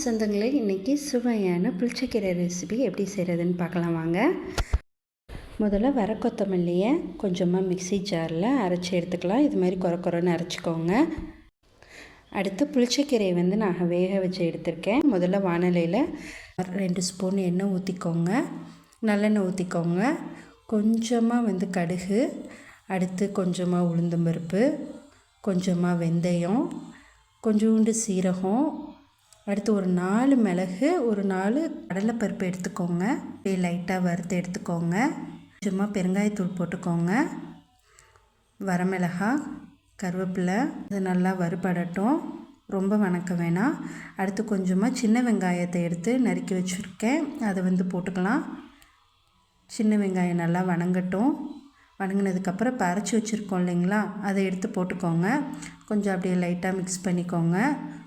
சொந்தங்களே, இன்றைக்கி சுவையான புளிச்சக்கீரை ரெசிபி எப்படி செய்கிறதுன்னு பார்க்கலாம் வாங்க. முதல்ல வர கொத்தமல்லியை கொஞ்சமாக மிக்ஸி ஜாரில் அரைச்சி எடுத்துக்கலாம். இது மாதிரி குறைன்னு அரைச்சிக்கோங்க. அடுத்து புளிச்சக்கீரையை நான் வேக வச்சு எடுத்திருக்கேன். முதல்ல வானலியில் 2 ஸ்பூன் எண்ணெய் ஊற்றிக்கோங்க, நல்லெண்ணெய் ஊற்றிக்கோங்க. கொஞ்சமாக கடுகு, அடுத்து கொஞ்சமாக உளுந்தம்பருப்பு, கொஞ்சமாக வெந்தயம், கொஞ்சோண்டு சீரகம், அடுத்து ஒரு 4 மிளகு, ஒரு 4 கடலைப்பருப்பு எடுத்துக்கோங்க. லைட்டாக வறுத்து எடுத்துக்கோங்க. கொஞ்சமாக பெருங்காயத்தூள் போட்டுக்கோங்க. வரமிளகாய், கருவேப்பிலை, இது நல்லா வறுபடட்டும், ரொம்ப வணக்க வேணாம். அடுத்து கொஞ்சமாக சின்ன வெங்காயத்தை எடுத்து நறுக்கி வச்சுருக்கேன், அதை போட்டுக்கலாம். சின்ன வெங்காயம் நல்லா வணங்கட்டும். வணங்கினதுக்கப்புறம் இப்போ அரைச்சி வச்சுருக்கோம் இல்லைங்களா, அதை எடுத்து போட்டுக்கோங்க. கொஞ்சம் அப்படியே லைட்டாக மிக்ஸ் பண்ணிக்கோங்க.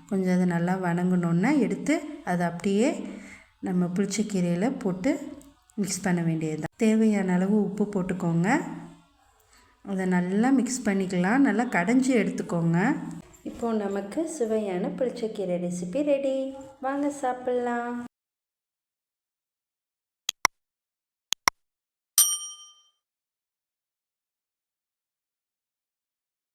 கொஞ்சம் அது நல்லா வணங்கணுன்னா எடுத்து அதை அப்படியே நம்ம புளிச்சக்கீரையில் போட்டு மிக்ஸ் பண்ண வேண்டியது தான். தேவையான அளவு உப்பு போட்டுக்கோங்க. அதை நல்லா மிக்ஸ் பண்ணிக்கலாம். நல்லா கடைஞ்சி எடுத்துக்கோங்க. இப்போது நமக்கு சுவையான புளிச்சக்கீரை ரெசிபி ரெடி. வாங்க சாப்பிட்லாம்.